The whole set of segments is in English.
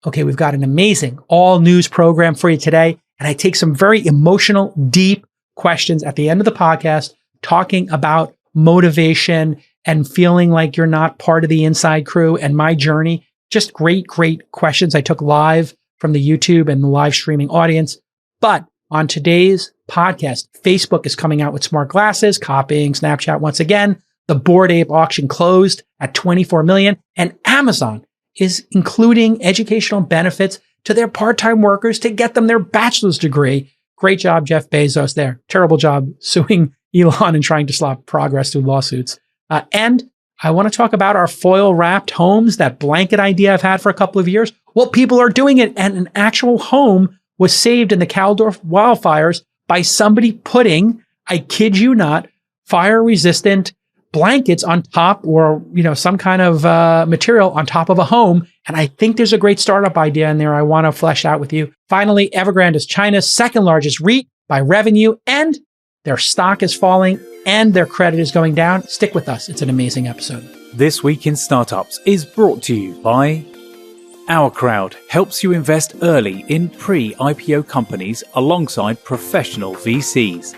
Okay, we've got an amazing all news program for you today. And I take some very emotional, deep questions at the end of the podcast, talking about motivation and feeling like you're not part of the inside crew and my journey. Just great, great questions I took live from the YouTube and the live streaming audience. But on today's podcast, Facebook is coming out with smart glasses, copying Snapchat once again. The Bored Ape auction closed at 24 million, and Amazon is including educational benefits to their part-time workers to get them their bachelor's degree. Great job, Jeff Bezos there. Terrible job suing Elon and trying to stop progress through lawsuits. And I want to talk about our foil-wrapped homes, that blanket idea I've had for a couple of years. Well, people are doing it, and an actual home was saved in the Caldor wildfires by somebody putting, I kid you not, fire-resistant blankets on top, or some kind of material on top of a home. And I think there's a great startup idea in there I want to flesh out with you. Finally, Evergrande is China's second largest REIT by revenue, and their stock is falling and their credit is going down. Stick with us. It's an amazing episode. This Week in Startups is brought to you by OurCrowd. Helps you invest early in pre-IPO companies alongside professional VCs.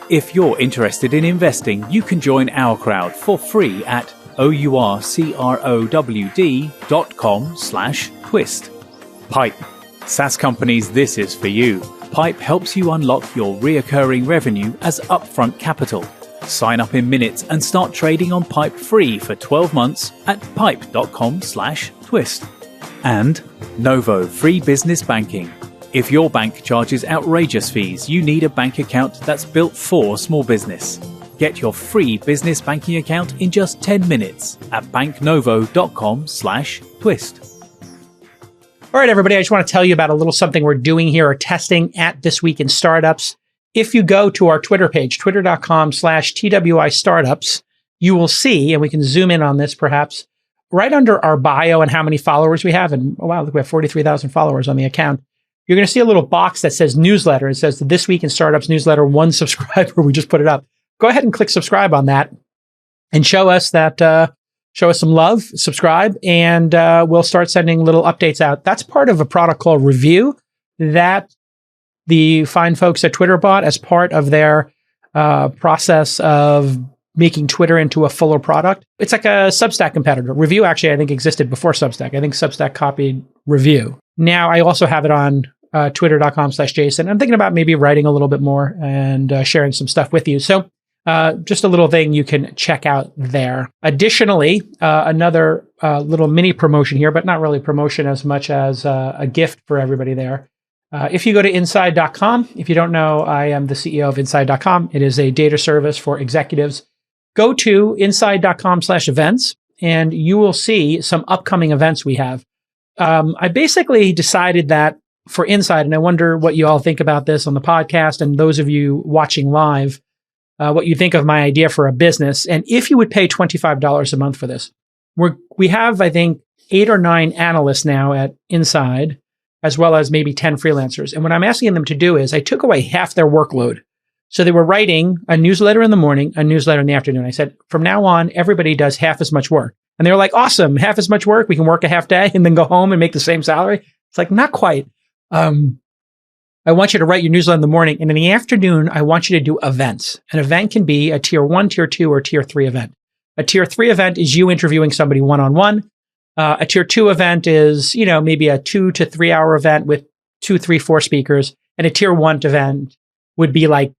If you're interested in investing, you can join OurCrowd for free at OurCrowd.com/twist. Pipe. SaaS companies, this is for you. Pipe helps you unlock your reoccurring revenue as upfront capital. Sign up in minutes and start trading on Pipe free for 12 months at pipe.com/twist. And Novo, free business banking. If your bank charges outrageous fees, you need a bank account that's built for small business. Get your free business banking account in just 10 minutes at banknovo.com/twist. All right, everybody, I just want to tell you about a little something we're doing here or testing at This Week in Startups. If you go to our Twitter page, twitter.com/TWI Startups, you will see, and we can zoom in on this perhaps, right under our bio and how many followers we have. And wow, look, we have 43,000 followers on the account. You're going to see a little box that says newsletter. It says the This Week in Startups newsletter, 1 subscriber. We just put it up. Go ahead and click subscribe on that and show us some love, subscribe, and we'll start sending little updates out. That's part of a product called Review that the fine folks at Twitter bought as part of their process of making Twitter into a fuller product. It's like a Substack competitor. Review actually, I think, existed before Substack. I think Substack copied Review. Now I also have it on twitter.com/Jason. I'm thinking about maybe writing a little bit more and sharing some stuff with you. So just a little thing you can check out there. Additionally, another little mini promotion here, but not really promotion as much as a gift for everybody there. If you go to inside.com, if you don't know, I am the CEO of inside.com. It is a data service for executives. Go to inside.com/events and you will see some upcoming events we have. I basically decided that for Inside, and I wonder what you all think about this on the podcast and those of you watching live, what you think of my idea for a business. And if you would pay $25 a month for this, we have, I think, 8 or 9 analysts now at Inside, as well as maybe 10 freelancers. And what I'm asking them to do is I took away half their workload. So they were writing a newsletter in the morning, a newsletter in the afternoon. I said, from now on, everybody does half as much work. And they were like, awesome, half as much work. We can work a half day and then go home and make the same salary. It's like, not quite. I want you to write your newsletter in the morning. And in the afternoon, I want you to do events. An event can be a tier 1, tier 2, or tier 3 event. A tier 3 event is you interviewing somebody one-on-one. A tier 2 event is, maybe a 2 to 3 hour event with 2, 3, 4 speakers. And a tier 1 event would be like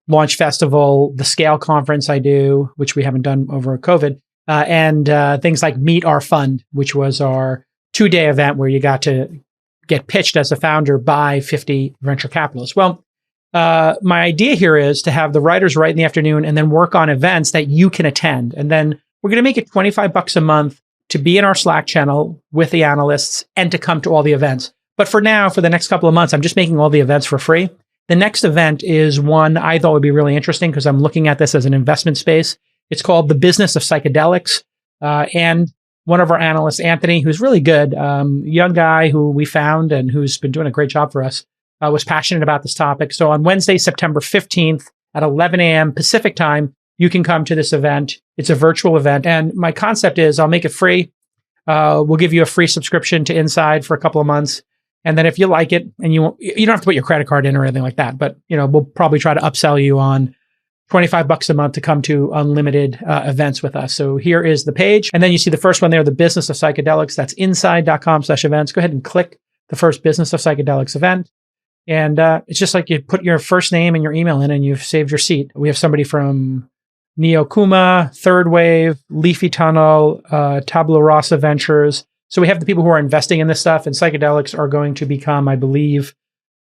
Launch Festival, the Scale Conference I do, which we haven't done over COVID, and things like Meet Our Fund, which was our 2-day event where you got to get pitched as a founder by 50 venture capitalists. Well, my idea here is to have the writers write in the afternoon and then work on events that you can attend. And then we're going to make it $25 a month to be in our Slack channel with the analysts and to come to all the events. But for now, for the next couple of months, I'm just making all the events for free. The next event is one I thought would be really interesting because I'm looking at this as an investment space. It's called The Business of Psychedelics. And one of our analysts, Anthony, who's really good, young guy who we found and who's been doing a great job for us, was passionate about this topic. So on Wednesday, September 15th at 11 a.m. Pacific time, you can come to this event. It's a virtual event. And my concept is I'll make it free. we'll give you a free subscription to Inside for a couple of months. And then if you like it, and you don't have to put your credit card in or anything like that, but we'll probably try to upsell you on $25 a month to come to unlimited events with us. So here is the page. And then you see the first one there, the Business of Psychedelics. That's inside.com/events. Go ahead and click the first Business of Psychedelics event. And it's just like you put your first name and your email in and you've saved your seat. We have somebody from Neokuma, Third Wave, Leafy Tunnel, Tabula Rasa Ventures. So we have the people who are investing in this stuff, and psychedelics are going to become, I believe,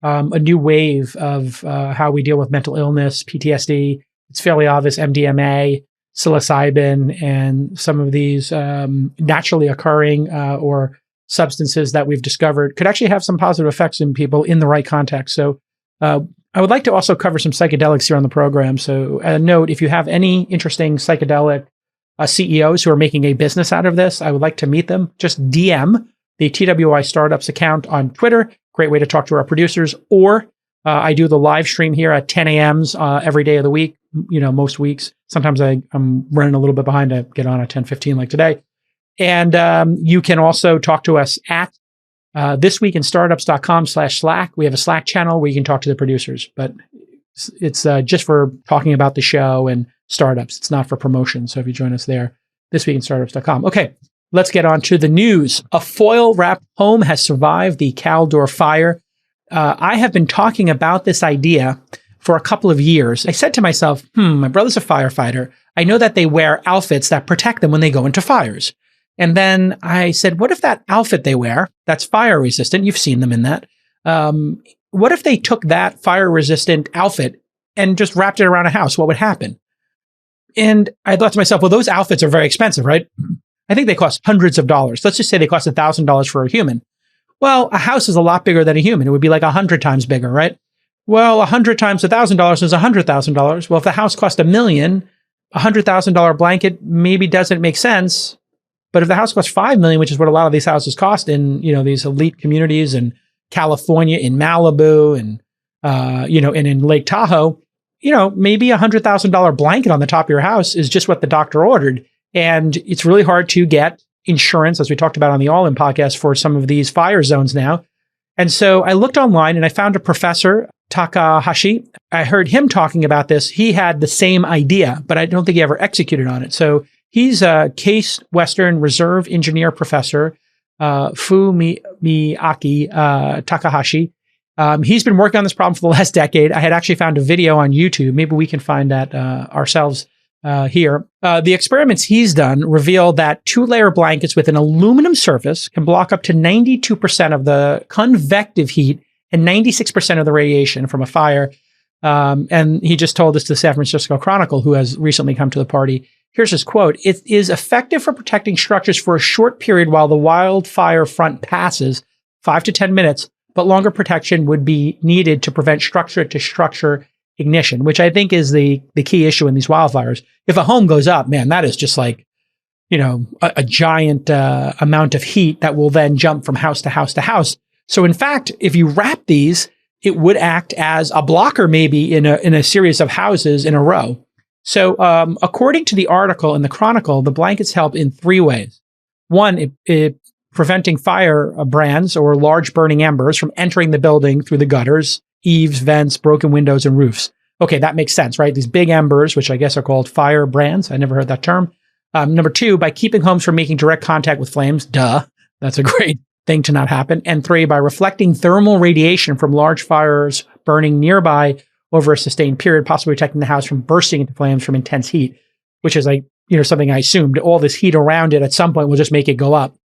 a new wave of how we deal with mental illness, PTSD. It's fairly obvious MDMA, psilocybin, and some of these naturally occurring or substances that we've discovered could actually have some positive effects in people in the right context. So I would like to also cover some psychedelics here on the program. So a note, if you have any interesting psychedelic CEOs who are making a business out of this, I would like to meet them. Just DM the TWI Startups account on Twitter. Great way to talk to our producers. Or I do the live stream here at 10 a.m.s every day of the week, most weeks. Sometimes I'm running a little bit behind to get on at 10:15 like today. And you can also talk to us at thisweekinstartups.com/Slack. We have a Slack channel where you can talk to the producers, but it's just for talking about the show and startups. It's not for promotion. So if you join us there, thisweekinstartups.com. Okay, let's get on to the news. A foil-wrapped home has survived the Caldor fire. I have been talking about this idea for a couple of years. I said to myself, my brother's a firefighter. I know that they wear outfits that protect them when they go into fires. And then I said, what if that outfit they wear, that's fire resistant, you've seen them in that, what if they took that fire resistant outfit and just wrapped it around a house? What would happen? And I thought to myself, well, those outfits are very expensive, right? I think they cost hundreds of dollars. Let's just say they cost $1,000 for a human. Well, a house is a lot bigger than a human. It would be like 100 times bigger, right? Well, 100 times $1,000 is $100,000. Well, if the house cost $1 million, $100,000 blanket maybe doesn't make sense. But if the house costs $5 million, which is what a lot of these houses cost in, these elite communities in California, in Malibu, and and in Lake Tahoe, maybe $100,000 blanket on the top of your house is just what the doctor ordered. And it's really hard to get insurance, as we talked about on the All In podcast, for some of these fire zones now. And so I looked online and I found a professor, Takahashi. I heard him talking about this. He had the same idea, but I don't think he ever executed on it. So he's a Case Western Reserve Engineer Professor, Fumiaki Takahashi. He's been working on this problem for the last decade. I had actually found a video on YouTube. Maybe we can find that ourselves here. The experiments he's done reveal that 2-layer blankets with an aluminum surface can block up to 92% of the convective heat and 96% of the radiation from a fire. And he just told this to the San Francisco Chronicle, who has recently come to the party. Here's his quote. It is effective for protecting structures for a short period while the wildfire front passes, 5 to 10 minutes, but longer protection would be needed to prevent structure-to-structure ignition, which I think is the key issue in these wildfires. If a home goes up, man, that is just like, a giant amount of heat that will then jump from house to house to house. So in fact, if you wrap these, it would act as a blocker maybe in a series of houses in a row. So according to the article in the Chronicle, the blankets help in 3 ways. One, it preventing fire brands or large burning embers from entering the building through the gutters, eaves, vents, broken windows, and roofs. Okay, that makes sense, right? These big embers, which I guess are called fire brands. I never heard that term. Number 2, by keeping homes from making direct contact with flames. Duh. That's a great thing to not happen. And 3, by reflecting thermal radiation from large fires burning nearby over a sustained period, possibly protecting the house from bursting into flames from intense heat, which is something I assumed. All this heat around it at some point will just make it go up.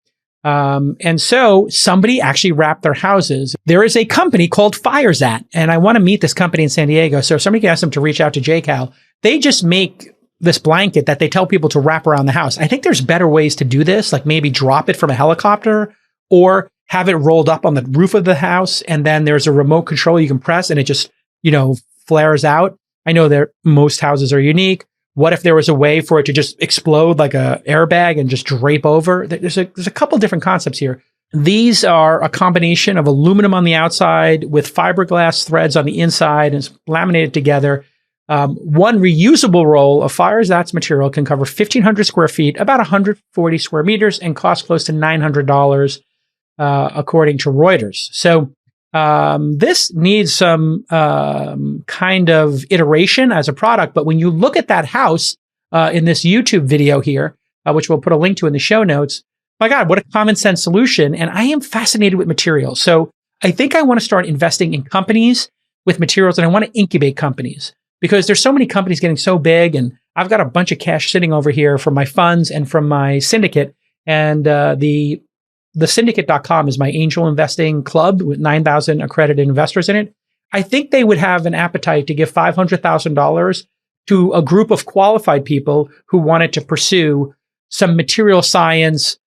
And so somebody actually wrapped their houses. There is a company called FireZat, and I want to meet this company in San Diego. So if somebody can ask them to reach out to JCal. They just make this blanket that they tell people to wrap around the house. I think there's better ways to do this, like maybe drop it from a helicopter or have it rolled up on the roof of the house. And then there's a remote control you can press and it just, flares out. I know that most houses are unique. What if there was a way for it to just explode like a airbag and just drape over? There's a couple different concepts here. These are a combination of aluminum on the outside with fiberglass threads on the inside and it's laminated together. One reusable roll of Fireproof material can cover 1,500 square feet, about 140 square meters, and cost close to $900, according to Reuters. So this needs some kind of iteration as a product. But when you look at that house in this YouTube video here, which we'll put a link to in the show notes, my God, what a common sense solution. And I am fascinated with materials. So I think I want to start investing in companies with materials, and I want to incubate companies because there's so many companies getting so big, and I've got a bunch of cash sitting over here from my funds and from my syndicate. And the syndicate.com is my angel investing club with 9,000 accredited investors in it. I think they would have an appetite to give $500,000 to a group of qualified people who wanted to pursue some material science,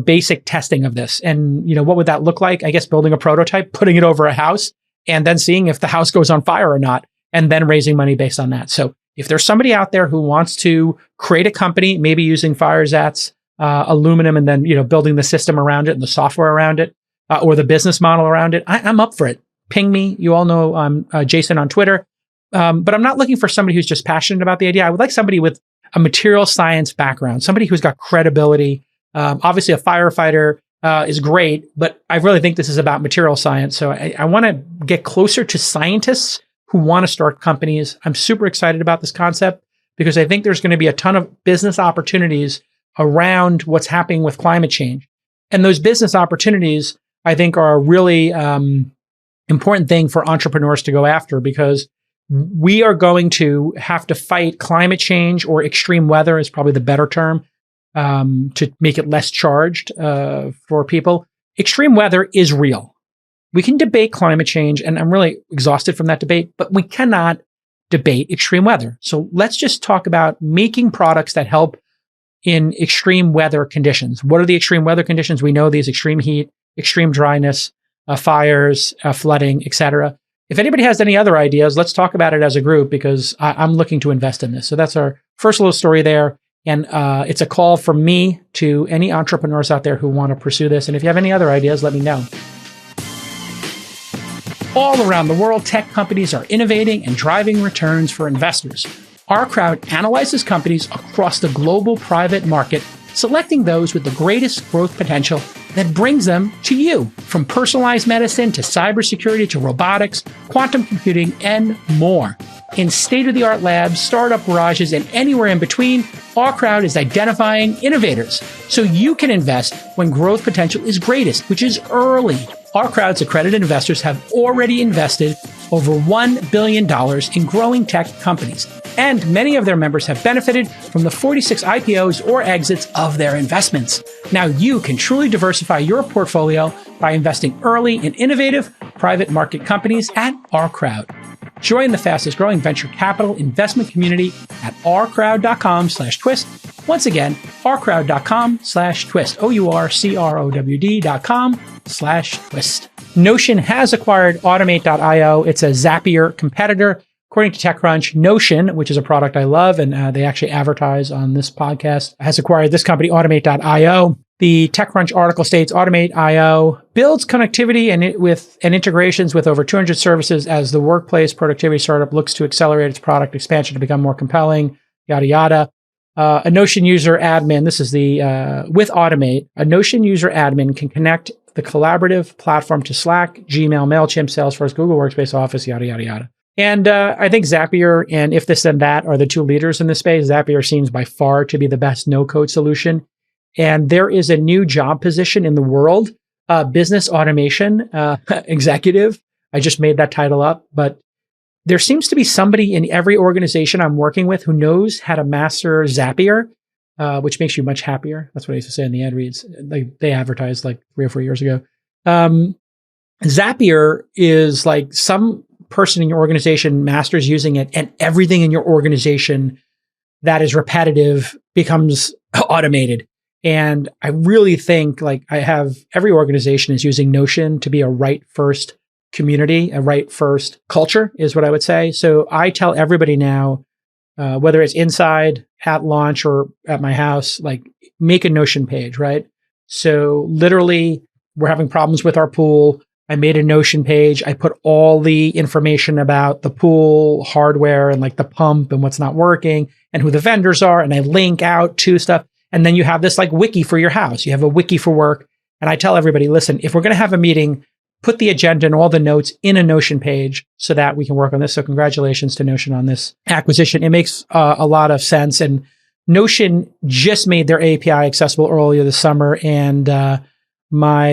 basic testing of this. And, what would that look like? I guess building a prototype, putting it over a house, and then seeing if the house goes on fire or not, and then raising money based on that. So if there's somebody out there who wants to create a company, maybe using Fireproof, aluminum, and then, building the system around it and the software around it, or the business model around it, I'm up for it. Ping me. You all know I'm Jason on Twitter. But I'm not looking for somebody who's just passionate about the idea. I would like somebody with a material science background, somebody who's got credibility. Obviously, a firefighter is great, but I really think this is about material science. So I want to get closer to scientists who want to start companies. I'm super excited about this concept because I think there's going to be a ton of business opportunities around what's happening with climate change. And those business opportunities, I think, are a really important thing for entrepreneurs to go after because we are going to have to fight climate change, or extreme weather is probably the better term, to make it less charged for people. Extreme weather is real. We can debate climate change, and I'm really exhausted from that debate, but we cannot debate extreme weather. So let's just talk about making products that help in extreme weather conditions. What are the extreme weather conditions? We know these: extreme heat, extreme dryness, fires, flooding, etc. If anybody has any other ideas, let's talk about it as a group because I'm looking to invest in this. So that's our first little story there. And it's a call from me to any entrepreneurs out there who want to pursue this. And if you have any other ideas, let me know. All around the world, tech companies are innovating and driving returns for investors. OurCrowd analyzes companies across the global private market, selecting those with the greatest growth potential that brings them to you. From personalized medicine to cybersecurity to robotics, quantum computing, and more. In state-of-the-art labs, startup garages, and anywhere in between, OurCrowd is identifying innovators so you can invest when growth potential is greatest, which is early. OurCrowd's accredited investors have already invested over $1 billion in growing tech companies, and many of their members have benefited from the 46 IPOs or exits of their investments. Now you can truly diversify your portfolio by investing early in innovative private market companies at OurCrowd. Join the fastest growing venture capital investment community at ourcrowd.com/twist. Once again, ourcrowd.com/twist. OurCrowd.com/twist. Notion has acquired Automate.io. It's a Zapier competitor. According to TechCrunch, Notion, which is a product I love, and they actually advertise on this podcast, has acquired this company, Automate.io. The TechCrunch article states Automate.io builds connectivity and integrations with over 200 services as the workplace productivity startup looks to accelerate its product expansion to become more compelling, yada, yada. A Notion user admin, this is with Automate, a Notion user admin can connect the collaborative platform to Slack, Gmail, MailChimp, Salesforce, Google Workspace, Office, yada, yada, yada. And I think Zapier and If This Then That are the two leaders in this space. Zapier seems by far to be the best no-code solution. And there is a new job position in the world, business automation executive. I just made that title up, but there seems to be somebody in every organization I'm working with who knows how to master Zapier, which makes you much happier. That's what I used to say in the ad reads. They advertised like 3 or 4 years ago. Zapier is like some person in your organization masters using it, and everything in your organization that is repetitive becomes automated. And I really think every organization is using Notion to be a right first community, a right first culture is what I would say. So I tell everybody now, whether it's inside at launch or at my house, make a Notion page, right? So literally we're having problems with our pool. I made a Notion page. I put all the information about the pool hardware and like the pump and what's not working and who the vendors are. And I link out to stuff. And then you have this like wiki for your house. You have a wiki for work. And I tell everybody, listen, if we're going to have a meeting, put the agenda and all the notes in a Notion page so that we can work on this. So congratulations to Notion on this acquisition. It makes a lot of sense. And Notion just made their API accessible earlier this summer. And my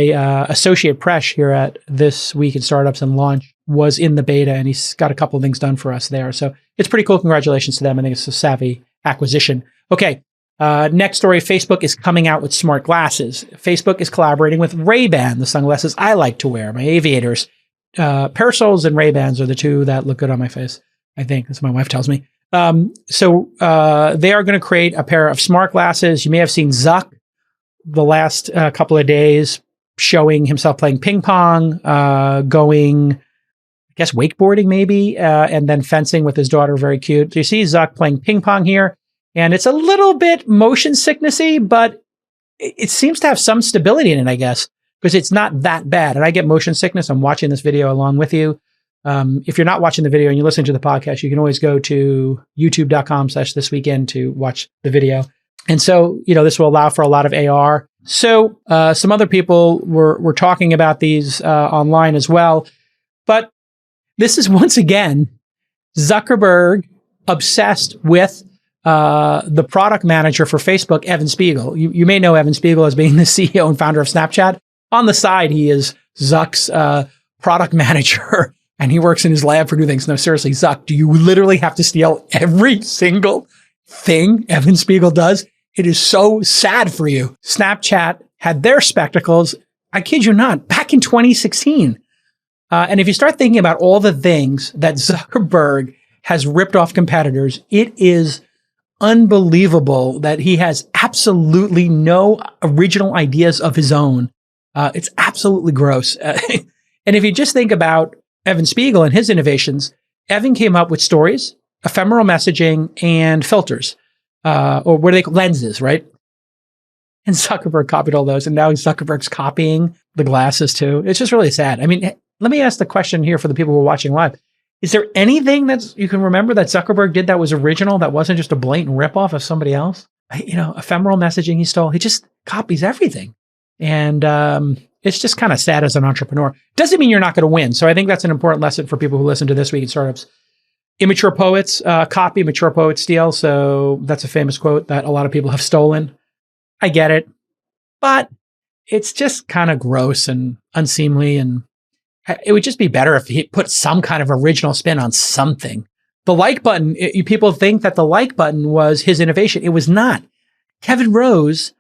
associate Presh here at This Week in Startups and Launch was in the beta, and he's got a couple of things done for us there. So it's pretty cool. Congratulations to them. I think it's a savvy acquisition. Okay. Next story, Facebook is coming out with smart glasses. Facebook is collaborating with Ray-Ban, the sunglasses I like to wear, my aviators. Parasols and Ray-Bans are the two that look good on my face. I think that's what my wife tells me. So they are going to create a pair of smart glasses. You may have seen Zuck the last couple of days showing himself playing ping pong, going, I guess, wakeboarding maybe, and then fencing with his daughter. Very cute. So you see Zuck playing ping pong here. And it's a little bit motion sicknessy, but it seems to have some stability in it, I guess, because it's not that bad. And I get motion sickness. I'm watching this video along with you. If you're not watching the video and you're listening to the podcast, you can always go to youtube.com/thisweekend to watch the video. And so, this will allow for a lot of AR. So some other people were talking about these online as well. But this is once again Zuckerberg obsessed with the product manager for Facebook, Evan Spiegel. You may know Evan Spiegel as being the CEO and founder of Snapchat. On the side, he is Zuck's product manager, and he works in his lab for new things. No, seriously, Zuck, do you literally have to steal every single thing Evan Spiegel does? It is so sad for you. Snapchat had their spectacles, I kid you not, back in 2016. And if you start thinking about all the things that Zuckerberg has ripped off competitors, it is unbelievable that he has absolutely no original ideas of his own. It's absolutely gross. And if you just think about Evan Spiegel and his innovations, Evan came up with stories, ephemeral messaging, and filters, or what are they called? Lenses, right? And Zuckerberg copied all those, and now Zuckerberg's copying the glasses too. It's just really sad. I mean, let me ask the question here for the people who are watching live. Is there anything that you can remember that Zuckerberg did that was original, that wasn't just a blatant ripoff of somebody else? Ephemeral messaging he stole. He just copies everything. And it's just kind of sad as an entrepreneur. Doesn't mean you're not going to win. So I think that's an important lesson for people who listen to This Week in Startups. Immature poets copy, mature poets steal. So that's a famous quote that a lot of people have stolen. I get it. But it's just kind of gross and unseemly, and it would just be better if he put some kind of original spin on something. The like button, people think that the like button was his innovation. It was not. Kevin Rose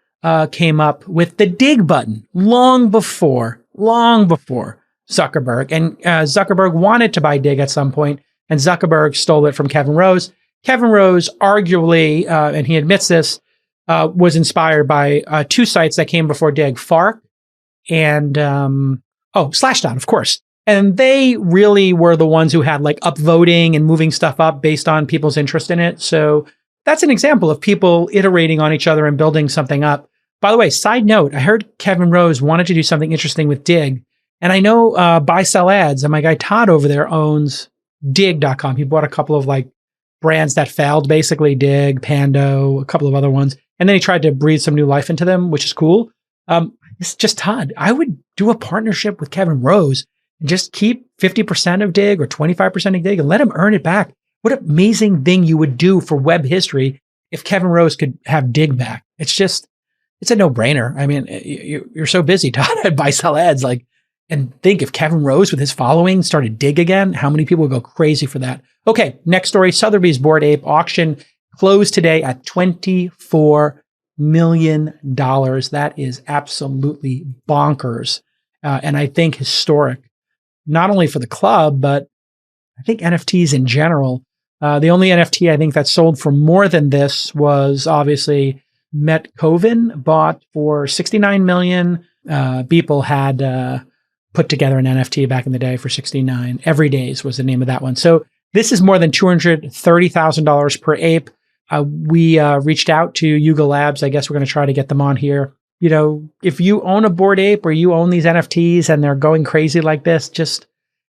came up with the dig button long before Zuckerberg. And Zuckerberg wanted to buy dig at some point, and Zuckerberg stole it from Kevin Rose. Kevin Rose arguably, and he admits this, was inspired by two sites that came before dig, Fark and Slashdot, of course. And they really were the ones who had like upvoting and moving stuff up based on people's interest in it. So that's an example of people iterating on each other and building something up. By the way, side note, I heard Kevin Rose wanted to do something interesting with Dig. And I know Buy Sell Ads, and my guy Todd over there owns Dig.com. He bought a couple of like brands that failed, basically Dig, Pando, a couple of other ones. And then he tried to breathe some new life into them, which is cool. It's just Todd. I would do a partnership with Kevin Rose and just keep 50% of Dig or 25% of Dig and let him earn it back. What an amazing thing you would do for web history if Kevin Rose could have Dig back. It's a no-brainer. I mean, you're so busy, Todd, at Buy Sell Ads. And think if Kevin Rose with his following started Dig again, how many people would go crazy for that? Okay, next story. Sotheby's Bored Ape auction closed today at $24 million. That is absolutely bonkers. And I think historic, not only for the club, but I think NFTs in general. The only NFT I think that sold for more than this was obviously Met Coven, bought for $69 million. People had put together an NFT back in the day for $69. Every Days was the name of that one. So this is more than $230,000 per ape. We reached out to Yuga Labs. I guess we're going to try to get them on here if you own a Bored Ape or you own these NFTs and they're going crazy like this, just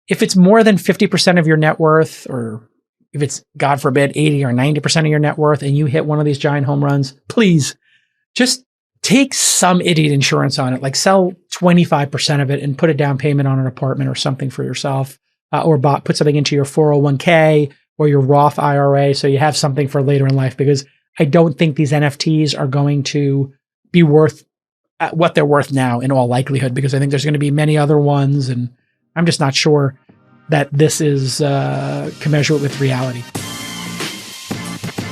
if it's more than 50% of your net worth, or if it's, God forbid, 80 or 90% of your net worth and you hit one of these giant home runs, please just take some idiot insurance on it. Like sell 25% of it and put a down payment on an apartment or something for yourself, or put something into your 401k or your Roth IRA so you have something for later in life, because I don't think these NFTs are going to be worth what they're worth now in all likelihood, because I think there's going to be many other ones, and I'm just not sure that this is commensurate with reality.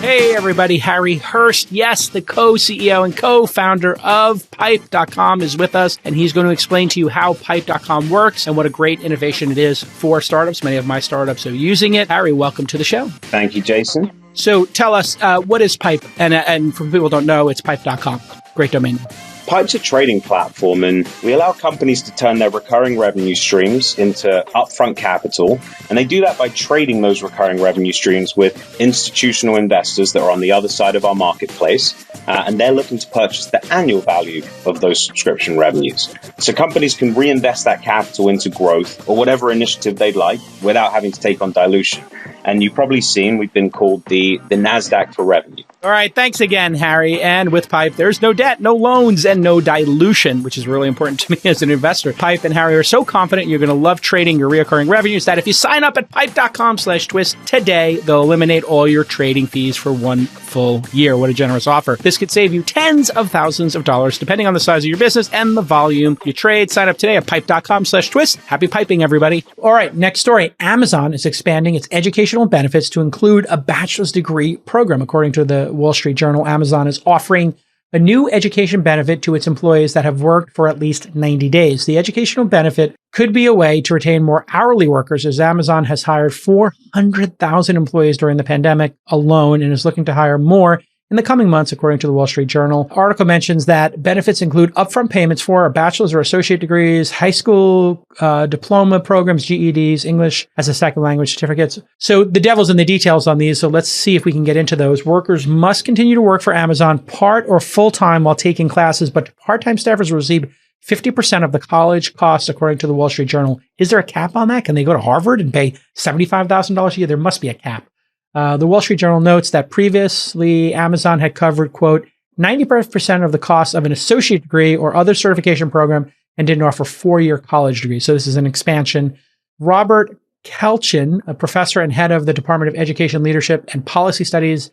Hey, everybody. Harry Hurst, yes, the co-CEO and co-founder of Pipe.com is with us, and he's going to explain to you how Pipe.com works and what a great innovation it is for startups. Many of my startups are using it. Harry, welcome to the show. Thank you, Jason. So tell us, what is Pipe? And for people who don't know, it's Pipe.com. Great domain name. Pipe's a trading platform, and we allow companies to turn their recurring revenue streams into upfront capital, and they do that by trading those recurring revenue streams with institutional investors that are on the other side of our marketplace, and they're looking to purchase the annual value of those subscription revenues. So companies can reinvest that capital into growth or whatever initiative they'd like without having to take on dilution. And you've probably seen we've been called the NASDAQ for revenue. All right. Thanks again, Harry. And with Pipe, there's no debt, no loans, and no dilution, which is really important to me as an investor. Pipe and Harry are so confident you're going to love trading your recurring revenues that if you sign up at pipe.com/twist today, they'll eliminate all your trading fees for 1 full year. What a generous offer. This could save you tens of thousands of dollars, depending on the size of your business and the volume you trade. Sign up today at pipe.com/twist. Happy piping, everybody. All right. Next story. Amazon is expanding its educational benefits to include a bachelor's degree program. According to the Wall Street Journal, Amazon is offering a new education benefit to its employees that have worked for at least 90 days. The educational benefit could be a way to retain more hourly workers, as Amazon has hired 400,000 employees during the pandemic alone and is looking to hire more in the coming months, according to the Wall Street Journal. The article mentions that benefits include upfront payments for bachelor's or associate degrees, high school diploma programs, GEDs, English as a second language certificates. So the devil's in the details on these, so let's see if we can get into those. Workers must continue to work for Amazon part or full-time while taking classes, but part-time staffers will receive 50% of the college costs, according to the Wall Street Journal. Is there a cap on that? Can they go to Harvard and pay $75,000 a year? There must be a cap. The Wall Street Journal notes that previously Amazon had covered, quote, 90% of the cost of an associate degree or other certification program and didn't offer 4-year college degrees. So this is an expansion. Robert Kelchin, a professor and head of the Department of Education Leadership and Policy Studies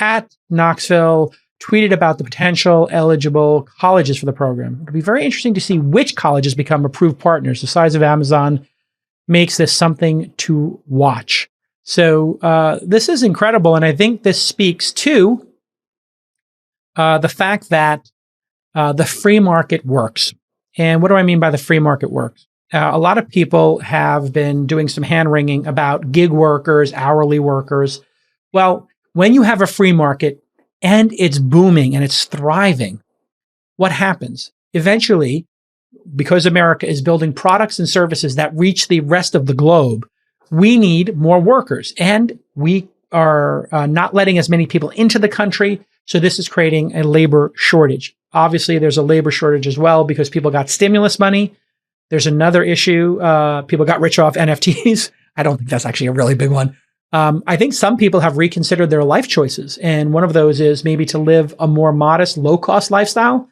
at Knoxville, tweeted about the potential eligible colleges for the program. It'll be very interesting to see which colleges become approved partners. The size of Amazon makes this something to watch. So this is incredible, and I think this speaks to the fact that the free market works. And what do I mean by the free market works? A lot of people have been doing some hand-wringing about gig workers, hourly workers. Well, when you have a free market and it's booming and it's thriving, what happens? Eventually, because America is building products and services that reach the rest of the globe, we need more workers, and we are not letting as many people into the country. So this is creating a labor shortage. Obviously, there's a labor shortage as well because people got stimulus money. There's another issue. People got rich off NFTs. I don't think that's actually a really big one. I think some people have reconsidered their life choices. And one of those is maybe to live a more modest, low-cost lifestyle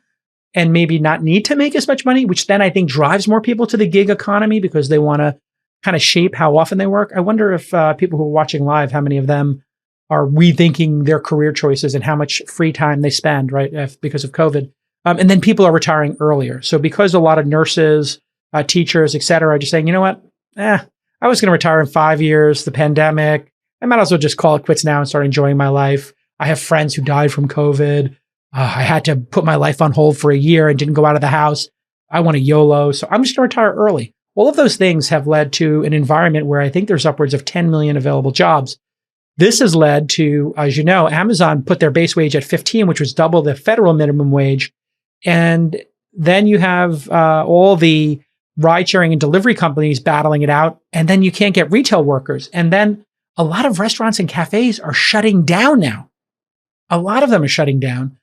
and maybe not need to make as much money, which then I think drives more people to the gig economy because they want to kind of shape how often they work. I wonder if people who are watching live, how many of them are rethinking their career choices and how much free time they spend, right, because of COVID. And then people are retiring earlier. So because a lot of nurses, teachers, et cetera, are just saying, you know what, I was going to retire in 5 years, the pandemic, I might as well just call it quits now and start enjoying my life. I have friends who died from COVID. I had to put my life on hold for a year and didn't go out of the house. I want a YOLO, so I'm just going to retire early. All of those things have led to an environment where I think there's upwards of 10 million available jobs. This has led to, as you know, Amazon put their base wage at 15, which was double the federal minimum wage. And then you have all the ride sharing and delivery companies battling it out. And then you can't get retail workers. And then a lot of restaurants and cafes are shutting down now. A lot of them are shutting down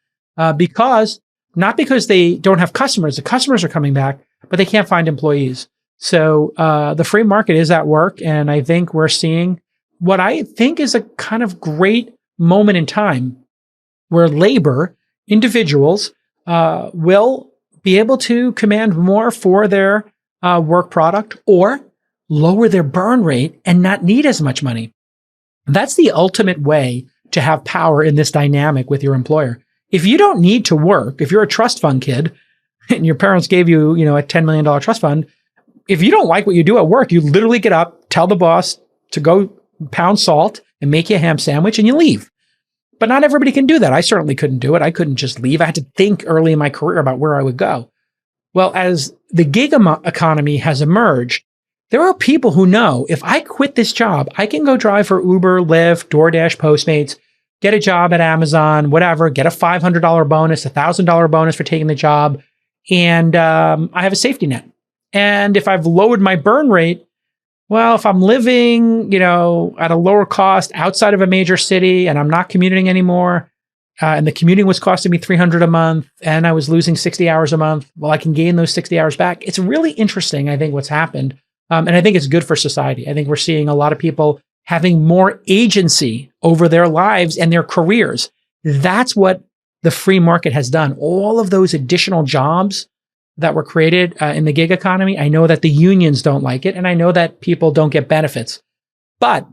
because not because they don't have customers. The customers are coming back, but they can't find employees. So the free market is at work. And I think we're seeing what I think is a kind of great moment in time where labor, individuals, will be able to command more for their work product or lower their burn rate and not need as much money. That's the ultimate way to have power in this dynamic with your employer. If you don't need to work, if you're a trust fund kid and your parents gave you, a $10 million trust fund, if you don't like what you do at work, you literally get up, tell the boss to go pound salt and make you a ham sandwich and you leave. But not everybody can do that. I certainly couldn't do it. I couldn't just leave. I had to think early in my career about where I would go. Well, as the gig economy has emerged, there are people who know if I quit this job, I can go drive for Uber, Lyft, DoorDash, Postmates, get a job at Amazon, whatever, get a $500 bonus, $1,000 bonus for taking the job. And I have a safety net. And if I've lowered my burn rate, well, if I'm living, at a lower cost outside of a major city and I'm not commuting anymore, and the commuting was costing me $300 a month and I was losing 60 hours a month, well, I can gain those 60 hours back. It's really interesting, I think, what's happened. And I think it's good for society. I think we're seeing a lot of people having more agency over their lives and their careers. That's what the free market has done. All of those additional jobs that were created in the gig economy, I know that the unions don't like it, and I know that people don't get benefits. But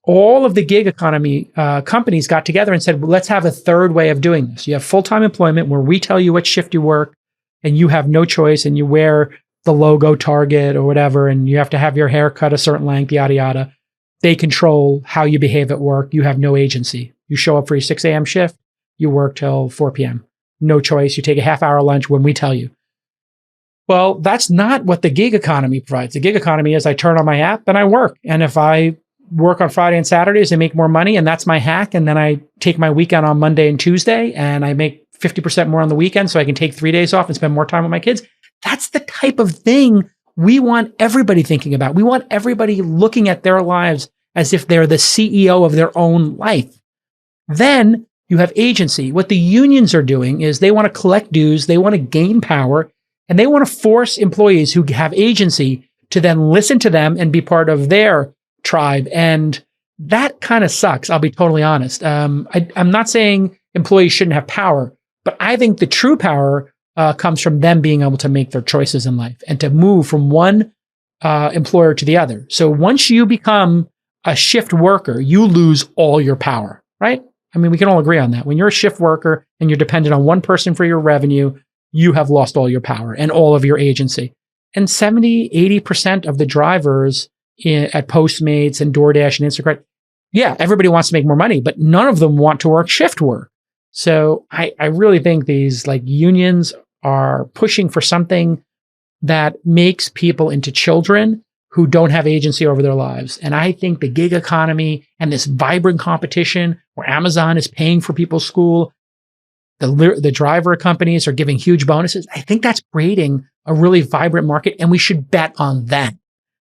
all of the gig economy companies got together and said, well, let's have a third way of doing this. You have full-time employment where we tell you what shift you work, and you have no choice, and you wear the logo Target or whatever, and you have to have your hair cut a certain length, yada, yada. They control how you behave at work. You have no agency. You show up for your 6 a.m. shift, you work till 4 p.m. No choice. You take a half-hour lunch when we tell you. Well, that's not what the gig economy provides. The gig economy is I turn on my app and I work. And if I work on Friday and Saturdays and make more money, and that's my hack, and then I take my weekend on Monday and Tuesday and I make 50% more on the weekend so I can take 3 days off and spend more time with my kids. That's the type of thing we want everybody thinking about. We want everybody looking at their lives as if they're the CEO of their own life. Then you have agency. What the unions are doing is they want to collect dues, they want to gain power, and they want to force employees who have agency to then listen to them and be part of their tribe. And that kind of sucks, I'll be totally honest. I'm not saying employees shouldn't have power, but I think the true power comes from them being able to make their choices in life and to move from one employer to the other. So once you become a shift worker, you lose all your power, right? I mean, we can all agree on that. When you're a shift worker and you're dependent on one person for your revenue, you have lost all your power and all of your agency. And 70, 80% of the drivers at Postmates and DoorDash and Instacart, yeah, everybody wants to make more money, but none of them want to work shift work. So I really think these unions are pushing for something that makes people into children who don't have agency over their lives. And I think the gig economy and this vibrant competition where Amazon is paying for people's school, the driver companies are giving huge bonuses. I think that's creating a really vibrant market, and we should bet on that.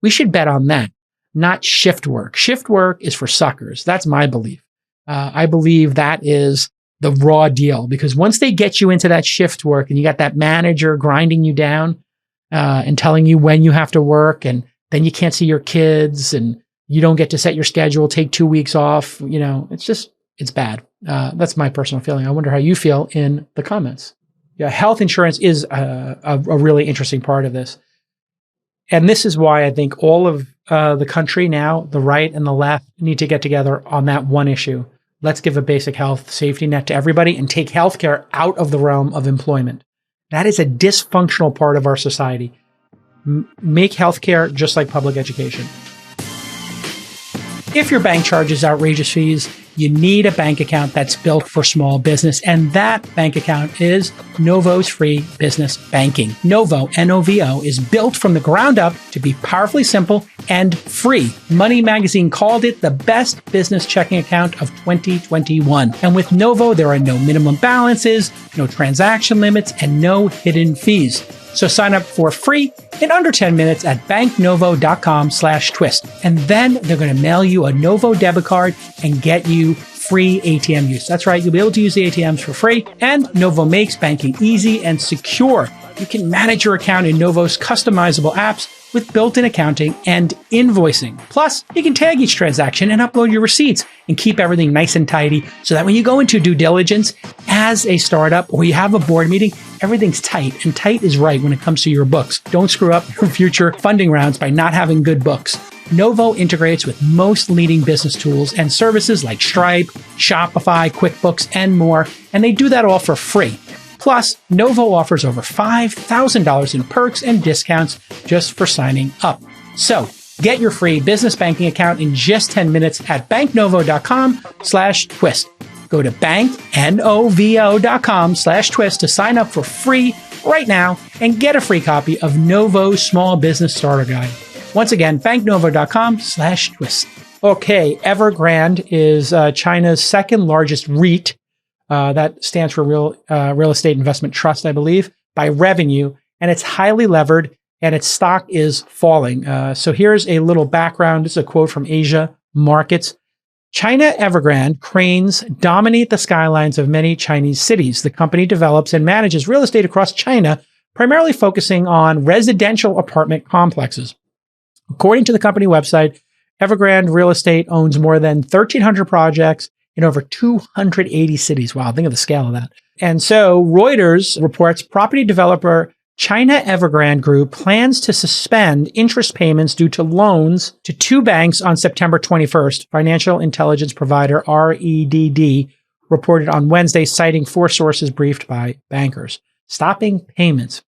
We should bet on that, not shift work. Shift work is for suckers. That's my belief. I believe that is the raw deal, because once they get you into that shift work and you got that manager grinding you down and telling you when you have to work, and then you can't see your kids and you don't get to set your schedule, take 2 weeks off, it's bad. That's my personal feeling. I wonder how you feel in the comments. Yeah, health insurance is a really interesting part of this. And this is why I think all of the country now, the right and the left, need to get together on that one issue. Let's give a basic health safety net to everybody and take healthcare out of the realm of employment. That is a dysfunctional part of our society. Make healthcare just like public education. If your bank charges outrageous fees, you need a bank account that's built for small business, and that bank account is Novo's free business banking. Novo, N-O-V-O, is built from the ground up to be powerfully simple and free. Money Magazine called it the best business checking account of 2021. And with Novo, there are no minimum balances, no transaction limits, and no hidden fees. So sign up for free in under 10 minutes at banknovo.com/twist. And then they're going to mail you a Novo debit card and get you free ATM use. That's right, you'll be able to use the ATMs for free, and Novo makes banking easy and secure. You can manage your account in Novo's customizable apps with built-in accounting and invoicing. Plus, you can tag each transaction and upload your receipts and keep everything nice and tidy so that when you go into due diligence as a startup or you have a board meeting, everything's tight, and tight is right when it comes to your books. Don't screw up your future funding rounds by not having good books. Novo integrates with most leading business tools and services like Stripe, Shopify, QuickBooks, and more, and they do that all for free. Plus, Novo offers over $5,000 in perks and discounts just for signing up. So, get your free business banking account in just 10 minutes at banknovo.com/twist. Go to banknovo.com/twist to sign up for free right now and get a free copy of Novo's Small Business Starter Guide. Once again, banknovo.com/twist. Okay, Evergrande is China's second largest REIT. That stands for Real Estate Investment Trust, I believe, by revenue, and it's highly levered, and its stock is falling. So here's a little background. This is a quote from Asia Markets. China Evergrande cranes dominate the skylines of many Chinese cities. The company develops and manages real estate across China, primarily focusing on residential apartment complexes. According to the company website, Evergrande Real Estate owns more than 1,300 projects in over 280 cities. Wow, think of the scale of that. And so Reuters reports property developer China Evergrande Group plans to suspend interest payments due to loans to two banks on September 21st, financial intelligence provider REDD reported on Wednesday, citing four sources briefed by bankers. Stopping payments.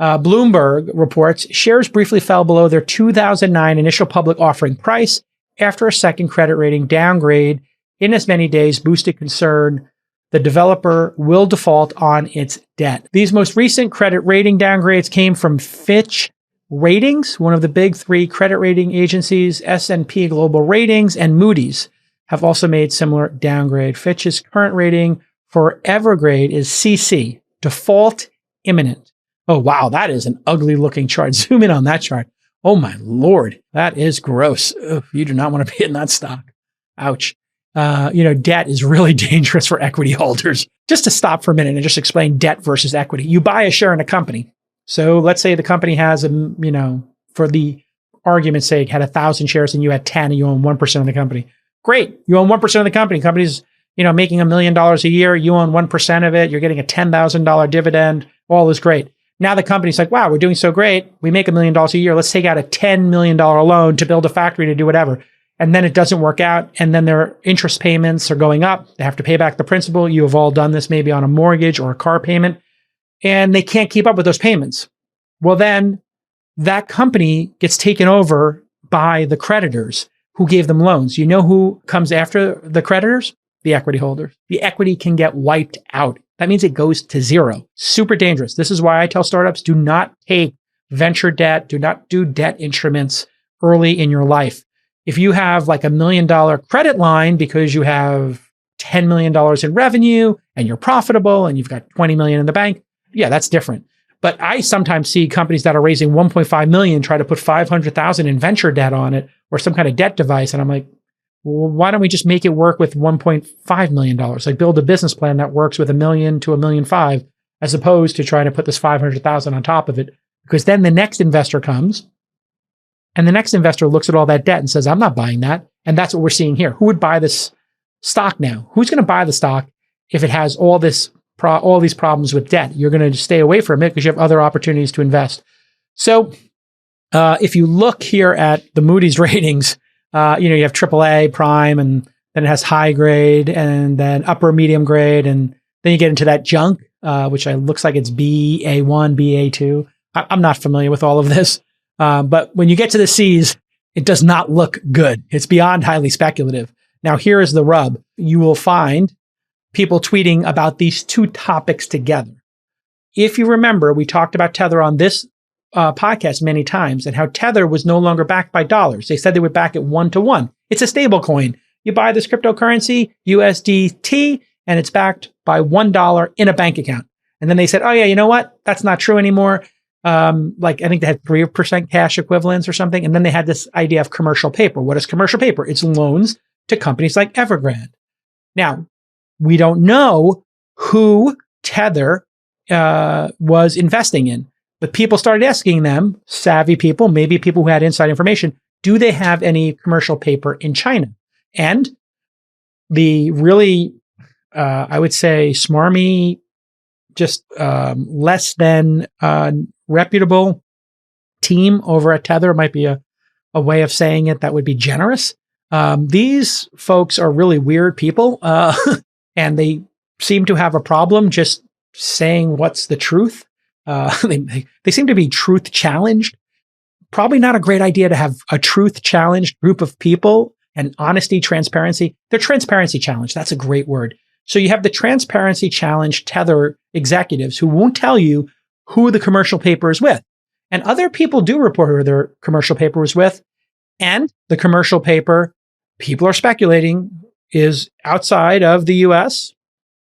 Bloomberg reports shares briefly fell below their 2009 initial public offering price after a second credit rating downgrade in as many days boosted concern the developer will default on its debt. These most recent credit rating downgrades came from Fitch Ratings, one of the big three credit rating agencies. S&P Global Ratings and Moody's have also made similar downgrade. Fitch's current rating for Evergrande is CC, default imminent. Oh, wow, that is an ugly looking chart. Zoom in on that chart. Oh my Lord, that is gross. Ugh, you do not want to be in that stock. Ouch. Debt is really dangerous for equity holders. Just to stop for a minute and just explain debt versus equity. You buy a share in a company. So let's say the company has, for the argument's sake, had 1,000 shares and you had 10 and you own 1% of the company. Great. You own 1% of the company. Company's, making $1 million a year. You own 1% of it. You're getting a $10,000 dividend. All is great. Now the company's like, wow, we're doing so great. We make $1 million a year. Let's take out a $10 million loan to build a factory to do whatever. And then it doesn't work out. And then their interest payments are going up. They have to pay back the principal. You have all done this maybe on a mortgage or a car payment. And they can't keep up with those payments. Well, then that company gets taken over by the creditors who gave them loans. You know who comes after the creditors? The equity holders. The equity can get wiped out. That means it goes to zero. Super dangerous. This is why I tell startups, do not take venture debt. Do not do debt instruments early in your life. If you have like $1 million credit line because you have $10 million in revenue and you're profitable and you've got 20 million in the bank, yeah, that's different. But I sometimes see companies that are raising 1.5 million try to put 500,000 in venture debt on it or some kind of debt device. And I'm like, well, why don't we just make it work with $1.5 million? Like build a business plan that works with $1 million to $1.5 million, as opposed to trying to put this 500,000 on top of it. Because then the next investor comes and the next investor looks at all that debt and says, I'm not buying that. And that's what we're seeing here. Who would buy this stock now? Who's going to buy the stock if it has all these problems with debt? You're going to stay away from it because you have other opportunities to invest. So if you look here at the Moody's ratings, you have AAA, prime, and then it has high grade and then upper medium grade. And then you get into that junk, which looks like it's BA1, BA2. I'm not familiar with all of this. But when you get to the C's, it does not look good. It's beyond highly speculative. Now, here is the rub. You will find people tweeting about these two topics together. If you remember, we talked about Tether on this podcast many times and how Tether was no longer backed by dollars. They said they would back it 1-to-1. It's a stable coin. You buy this cryptocurrency, USDT, and it's backed by $1 in a bank account. And then they said, oh yeah, you know what? That's not true anymore. I think they had 3% cash equivalents or something. And then they had this idea of commercial paper. What is commercial paper? It's loans to companies like Evergrande. Now, we don't know who Tether was investing in, but people started asking them, savvy people, maybe people who had inside information, do they have any commercial paper in China? And the really, I would say, smarmy, just less than reputable team over at Tether, might be a way of saying it that would be generous. These folks are really weird people, and they seem to have a problem just saying what's the truth. They seem to be truth challenged. Probably not a great idea to have a truth challenged group of people and honesty, transparency. They're transparency challenged. That's a great word. So you have the transparency challenged Tether executives who won't tell you who the commercial paper is with. And other people do report who their commercial paper was with. And the commercial paper, people are speculating, is outside of the US.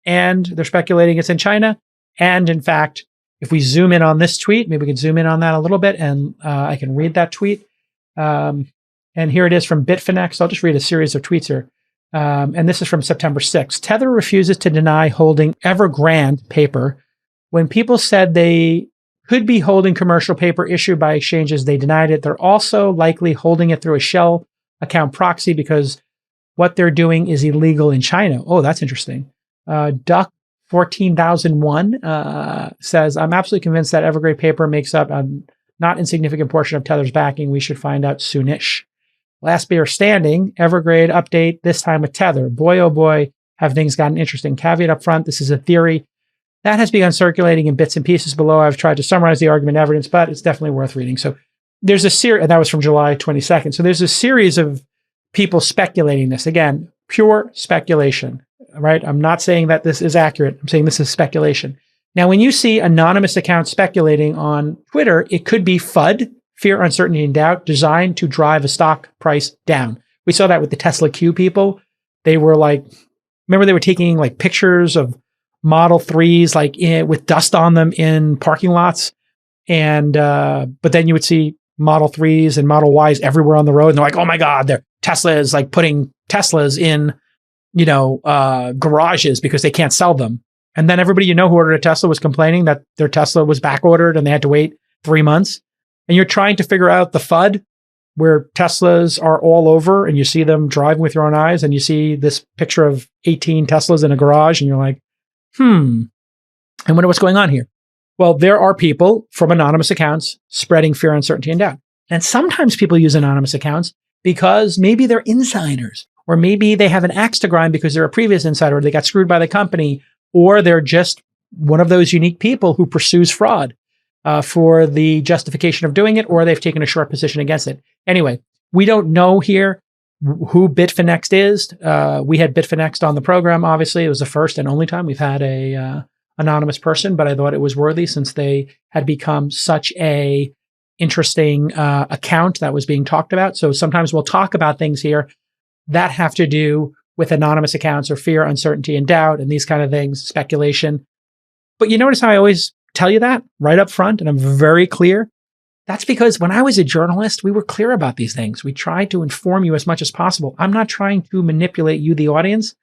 And they're speculating it's in China. And in fact, if we zoom in on this tweet, maybe we can zoom in on that a little bit, and I can read that tweet. And here it is from Bitfinex. I'll just read a series of tweets here. And this is from September 6th. Tether refuses to deny holding Evergrande paper. When people said they could be holding commercial paper issued by exchanges, they denied it. They're also likely holding it through a shell account proxy because what they're doing is illegal in China. Oh, that's interesting. Duck 14,001 says, I'm absolutely convinced that Evergrande paper makes up a not insignificant portion of Tether's backing. We should find out soonish. Last beer standing, Evergrande update, this time with Tether. Boy, oh boy, have things gotten interesting. Caveat up front, this is a theory that has begun circulating in bits and pieces below. I've tried to summarize the argument evidence, but it's definitely worth reading. So there's a series, and that was from July 22nd. So there's a series of people speculating this. Again, pure speculation, right? I'm not saying that this is accurate. I'm saying this is speculation. Now, when you see anonymous accounts speculating on Twitter, it could be FUD, fear, uncertainty, and doubt, designed to drive a stock price down. We saw that with the Tesla Q people. They were like, remember they were taking like pictures of Model 3s like with dust on them in parking lots. And, but then you would see Model 3s and Model Ys everywhere on the road. And they're like, oh my God, Tesla is like putting Teslas in, garages because they can't sell them. And then everybody who ordered a Tesla was complaining that their Tesla was back ordered and they had to wait 3 months. And you're trying to figure out the FUD where Teslas are all over and you see them driving with your own eyes and you see this picture of 18 Teslas in a garage and you're like, I wonder what's going on here. Well, there are people from anonymous accounts spreading fear, uncertainty, and doubt. And sometimes people use anonymous accounts because maybe they're insiders, or maybe they have an axe to grind because they're a previous insider, or they got screwed by the company, or they're just one of those unique people who pursues fraud for the justification of doing it, or they've taken a short position against it. Anyway, we don't know here who Bitfinex is. We had Bitfinex on the program, obviously. It was the first and only time we've had a anonymous person, but I thought it was worthy since they had become such a interesting account that was being talked about. So sometimes we'll talk about things here that have to do with anonymous accounts or fear, uncertainty, and doubt, and these kind of things, speculation. But you notice how I always tell you that right up front, and I'm very clear. That's because when I was a journalist, we were clear about these things. We tried to inform you as much as possible. I'm not trying to manipulate you, the audience.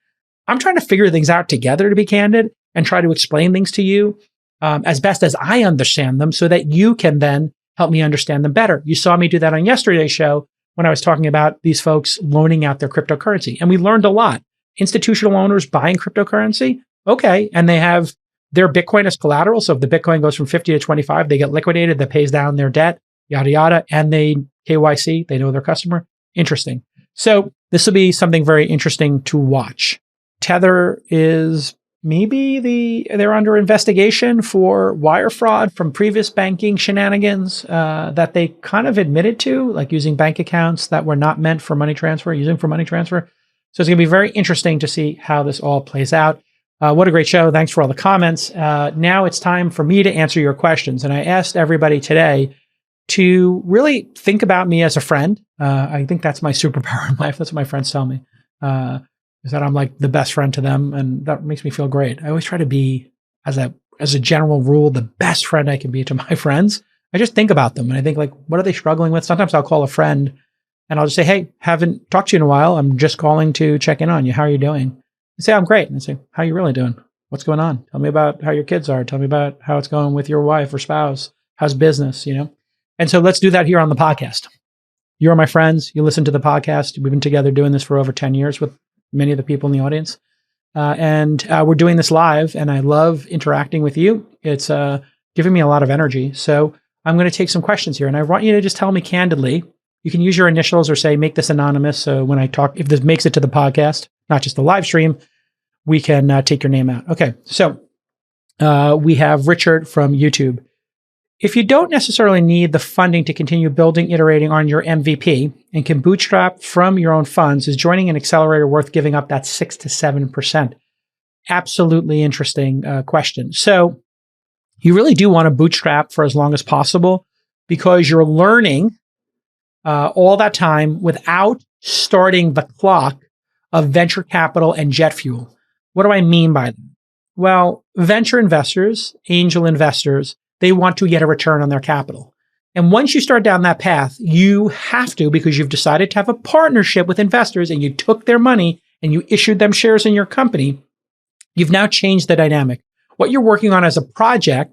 I'm trying to figure things out together, to be candid, and try to explain things to you as best as I understand them so that you can then help me understand them better. You saw me do that on yesterday's show when I was talking about these folks loaning out their cryptocurrency. And we learned a lot. Institutional owners buying cryptocurrency, okay, and they have their Bitcoin as collateral. So if the Bitcoin goes from 50 to 25, they get liquidated, that pays down their debt, yada, yada, and they KYC, they know their customer. Interesting. So this will be something very interesting to watch. Tether is they're under investigation for wire fraud from previous banking shenanigans that they kind of admitted to, like using bank accounts that were not meant for money transfer, using for money transfer. So it's going to be very interesting to see how this all plays out. What a great show. Thanks for all the comments. Now it's time for me to answer your questions. And I asked everybody today to really think about me as a friend. I think that's my superpower in life. That's what my friends tell me, is that I'm like the best friend to them. And that makes me feel great. I always try to be, as a general rule, the best friend I can be to my friends. I just think about them and I think, like, what are they struggling with? Sometimes I'll call a friend and I'll just say, hey, haven't talked to you in a while. I'm just calling to check in on you. How are you doing? They say, I'm great. And I say, how are you really doing? What's going on? Tell me about how your kids are. Tell me about how it's going with your wife or spouse. How's business, And so let's do that here on the podcast. You're my friends. You listen to the podcast. We've been together doing this for over 10 years with many of the people in the audience. And we're doing this live, and I love interacting with you. It's giving me a lot of energy. So I'm going to take some questions here, and I want you to just tell me candidly. You can use your initials or say, make this anonymous. So when I talk, if this makes it to the podcast, not just the live stream, we can take your name out. Okay. So we have Richard from YouTube. If you don't necessarily need the funding to continue building, iterating on your MVP and can bootstrap from your own funds, is joining an accelerator worth giving up that 6 to 7%? Absolutely interesting question. So you really do want to bootstrap for as long as possible because you're learning all that time without starting the clock of venture capital and jet fuel. What do I mean by that? Well, venture investors, angel investors, they want to get a return on their capital. And once you start down that path, you have to, because you've decided to have a partnership with investors and you took their money and you issued them shares in your company, you've now changed the dynamic. What you're working on as a project,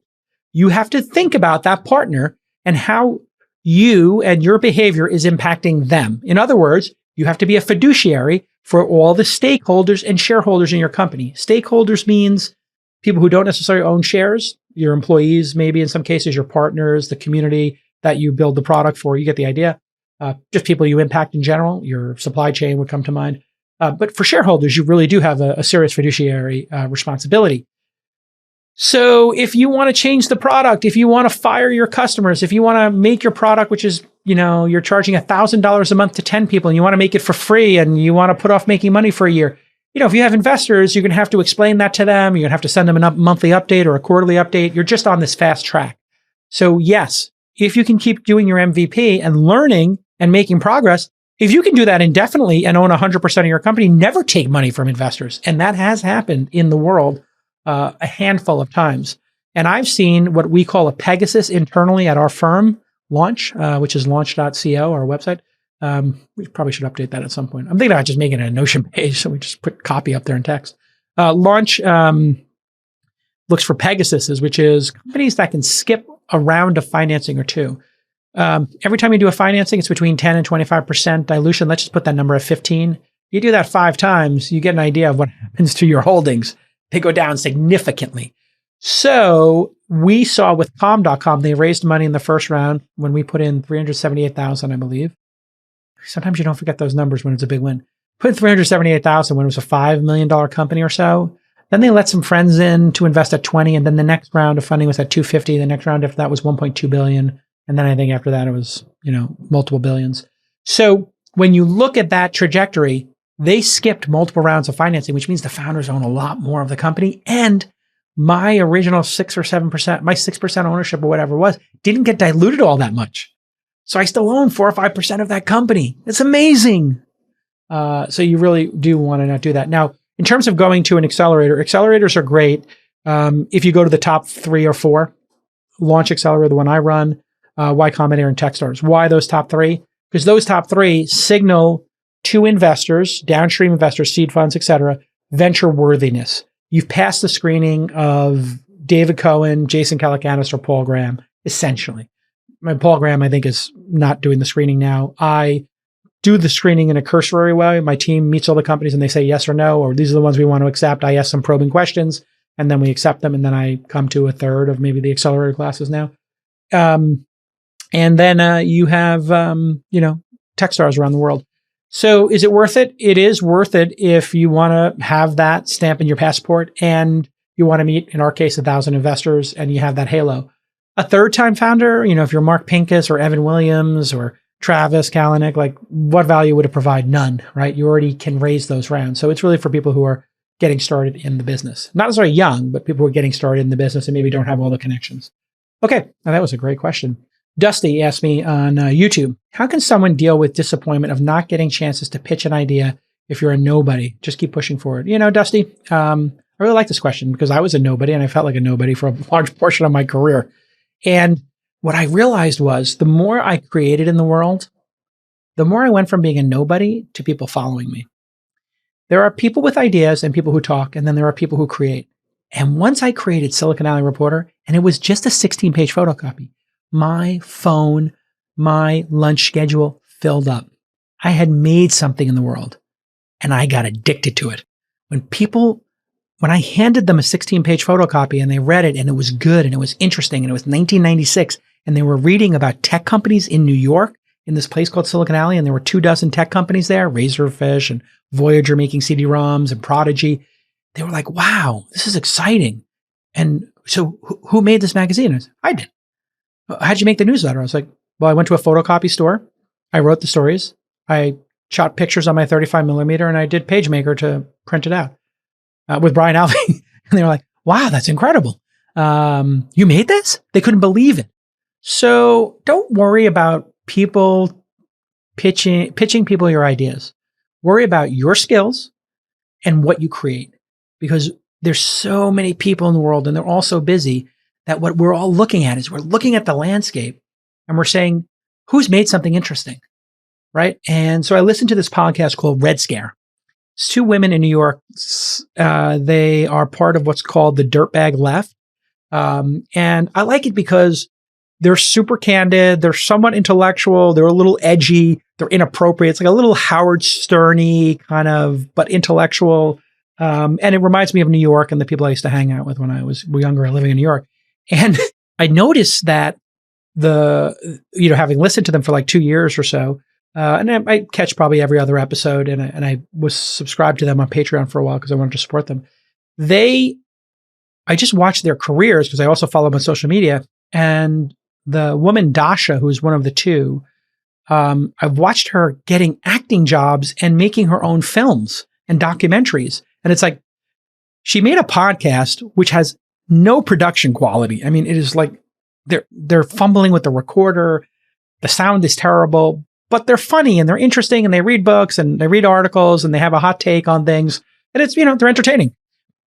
you have to think about that partner and how you and your behavior is impacting them. In other words, you have to be a fiduciary for all the stakeholders and shareholders in your company. Stakeholders means people who don't necessarily own shares, your employees, maybe in some cases, your partners, the community that you build the product for. You get the idea. Just people you impact in general, your supply chain would come to mind. But for shareholders, you really do have a serious fiduciary responsibility. So if you want to change the product, if you want to fire your customers, if you want to make your product, which is, you're charging $1,000 a month to 10 people and you want to make it for free and you want to put off making money for a year, if you have investors, you're going to have to explain that to them. You're going to have to send them a monthly update or a quarterly update. You're just on this fast track. So yes, if you can keep doing your MVP and learning and making progress, if you can do that indefinitely and own 100% of your company, never take money from investors. And that has happened in the world a handful of times. And I've seen what we call a Pegasus internally at our firm launch, which is launch.co, our website. We probably should update that at some point. I'm thinking about just making it a Notion page, so we just put copy up there in text. Launch looks for Pegasuses, which is companies that can skip a round of financing or two. Every time you do a financing, it's between 10 and 25% dilution. Let's just put that number at 15. You do that 5 times, you get an idea of what happens to your holdings. They go down significantly. So we saw with Palm.com, they raised money in the first round when we put in $378,000, I believe. Sometimes you don't forget those numbers when it's a big win. Put in $378,000 when it was a $5 million company or so. Then they let some friends in to invest at 20, and then the next round of funding was at 250. The next round after that was 1.2 billion, and then I think after that it was multiple billions. So when you look at that trajectory, they skipped multiple rounds of financing, which means the founders own a lot more of the company. And my original 6 or 7%, my 6% ownership or whatever it was, didn't get diluted all that much. So I still own 4 or 5% of that company. It's amazing. So you really do want to not do that. Now, in terms of going to an accelerator, accelerators are great. If you go to the top 3 or 4, Launch Accelerator, the one I run, Y Combinator, and Techstars. Why those top 3? Because those top 3 signal to investors, downstream investors, seed funds, etc., venture worthiness. You've passed the screening of David Cohen, Jason Calacanis, or Paul Graham, essentially. Paul Graham, I think, is not doing the screening now. I do the screening in a cursory way. My team meets all the companies and they say yes or no, or these are the ones we want to accept. I ask some probing questions and then we accept them. And then I come to a third of maybe the accelerator classes now. And then you have, Techstars around the world. So is it worth it? It is worth it if you want to have that stamp in your passport and you want to meet, in our case, 1,000 investors and you have that halo. A third-time founder, if you're Mark Pincus or Evan Williams or Travis Kalanick, like what value would it provide? None, right? You already can raise those rounds. So it's really for people who are getting started in the business. Not necessarily young, but people who are getting started in the business and maybe don't have all the connections. Okay, now that was a great question. Dusty asked me on YouTube, how can someone deal with disappointment of not getting chances to pitch an idea if you're a nobody? Just keep pushing forward. Dusty, I really like this question because I was a nobody and I felt like a nobody for a large portion of my career. And what I realized was the more I created in the world, the more I went from being a nobody to people following me. There are people with ideas and people who talk, and then there are people who create. And once I created Silicon Alley Reporter, and it was just a 16-page photocopy, my phone, my lunch schedule filled up. I had made something in the world, and I got addicted to it. When I handed them a 16-page photocopy and they read it and it was good and it was interesting and it was 1996 and they were reading about tech companies in New York in this place called Silicon Alley, and there were 24 tech companies there, Razorfish and Voyager making CD-ROMs and Prodigy. They were like, wow, this is exciting. And so who made this magazine? I did. How'd you make the newsletter? I was like, well, I went to a photocopy store. I wrote the stories. I shot pictures on my 35 millimeter and I did PageMaker to print it out with Brian Alvey. And they were like, wow, that's incredible. You made this? They couldn't believe it. So don't worry about people pitching people your ideas. Worry about your skills and what you create, because there's so many people in the world and they're all so busy that what we're all looking at is we're looking at the landscape and we're saying, who's made something interesting, right? And so I listened to this podcast called Red Scare. It's two women in New York. They are part of what's called the Dirtbag Left. And I like it because they're super candid. They're somewhat intellectual. They're a little edgy. They're inappropriate. It's like a little Howard Stern-y kind of, but intellectual. And it reminds me of New York and the people I used to hang out with when I was younger and living in New York. And I noticed that having listened to them for like 2 years or so, and I catch probably every other episode, and I was subscribed to them on Patreon for a while because I wanted to support them. I just watched their careers because I also follow them on social media. And the woman, Dasha, who's one of the two, I've watched her getting acting jobs and making her own films and documentaries. And it's like, she made a podcast which has no production quality. I mean, it is like they're fumbling with the recorder. The sound is terrible, but they're funny and they're interesting and they read books and they read articles and they have a hot take on things. And it's, they're entertaining.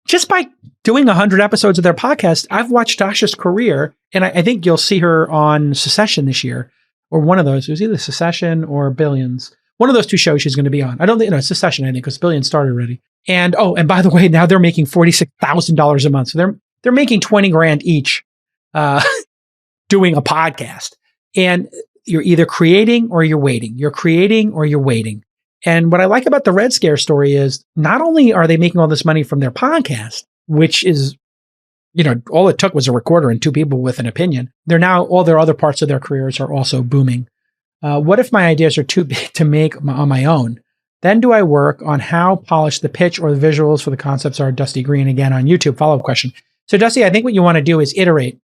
Just by doing 100 episodes of their podcast, I've watched Dasha's career, and I think you'll see her on Succession this year, or one of those. It was either Succession or Billions. One of those two shows she's going to be on. I don't think, Succession, I think, because Billions started already. And by the way, now they're making $46,000 a month. So they're making $20,000 each doing a podcast. And you're either creating or you're waiting. You're creating or you're waiting. And what I like about the Red Scare story is not only are they making all this money from their podcast, which is, all it took was a recorder and two people with an opinion. They're now, all their other parts of their careers are also booming. What if my ideas are too big to make on my own? Then do I work on how polished the pitch or the visuals for the concepts are? Dusty Green again on YouTube. Follow-up question. So Dusty, I think what you want to do is iterate.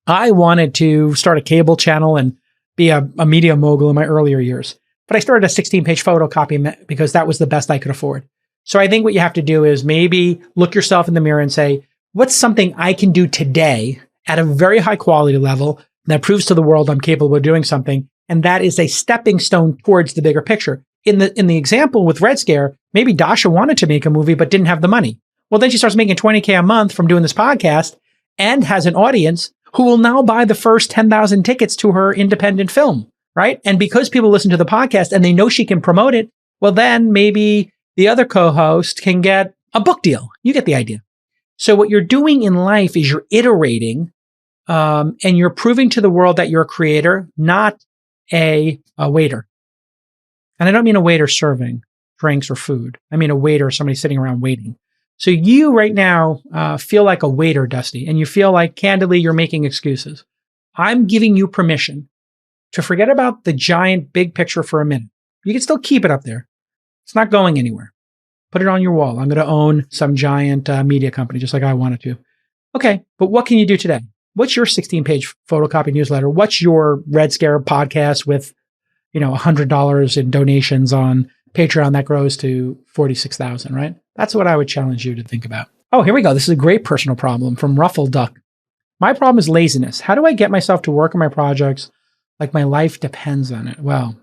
I wanted to start a cable channel and be a media mogul in my earlier years. But I started a 16-page photocopy because that was the best I could afford. So I think what you have to do is maybe look yourself in the mirror and say, what's something I can do today at a very high quality level that proves to the world I'm capable of doing something? And that is a stepping stone towards the bigger picture. In the example with Red Scare, maybe Dasha wanted to make a movie but didn't have the money. Well, then she starts making $20,000 a month from doing this podcast and has an audience who will now buy the first 10,000 tickets to her independent film. Right? And because people listen to the podcast and they know she can promote it, well, then maybe the other co-host can get a book deal. You get the idea. So what you're doing in life is you're iterating, and you're proving to the world that you're a creator, not a waiter. And I don't mean a waiter serving drinks or food. I mean a waiter, somebody sitting around waiting. So you right now feel like a waiter, Dusty, and you feel like candidly you're making excuses. I'm giving you permission to forget about the giant big picture for a minute. You can still keep it up there. It's not going anywhere. Put it on your wall. I'm going to own some giant media company, just like I wanted to. Okay, but what can you do today? What's your 16-page photocopy newsletter? What's your Red Scare podcast with, $100 in donations on Patreon that grows to $46,000, right? That's what I would challenge you to think about. Oh, here we go. This is a great personal problem from Ruffle Duck. My problem is laziness. How do I get myself to work on my projects like my life depends on it? Well,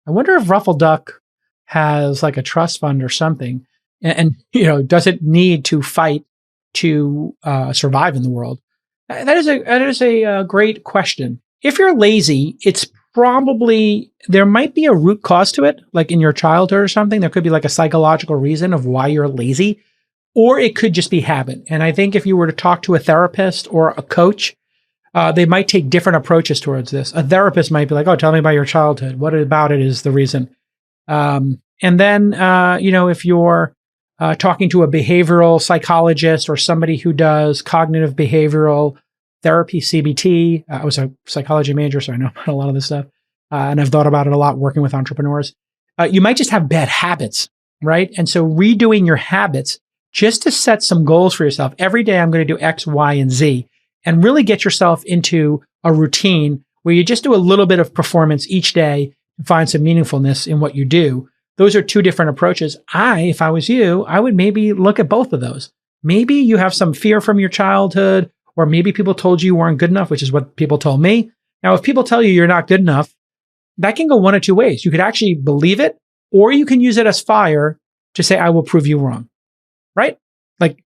I wonder if Ruffle Duck has like a trust fund or something. And does it need to fight to survive in the world? That is a great question. If you're lazy, it's there might be a root cause to it, like in your childhood or something. There could be like a psychological reason of why you're lazy, or it could just be habit. And I think if you were to talk to a therapist or a coach, they might take different approaches towards this. A therapist might be like, oh, tell me about your childhood. What about it is the reason? And then, if you're talking to a behavioral psychologist or somebody who does cognitive behavioral therapy, CBT. I was a psychology major, so I know about a lot of this stuff. And I've thought about it a lot working with entrepreneurs. You might just have bad habits, right? And so redoing your habits just to set some goals for yourself. Every day I'm going to do X, Y, and Z, and really get yourself into a routine where you just do a little bit of performance each day to find some meaningfulness in what you do. Those are two different approaches. If I was you, I would maybe look at both of those. Maybe you have some fear from your childhood, or maybe people told you weren't good enough, which is what people told me. Now, if people tell you you're not good enough, that can go one of two ways. You could actually believe it, or you can use it as fire to say, I will prove you wrong, right? Like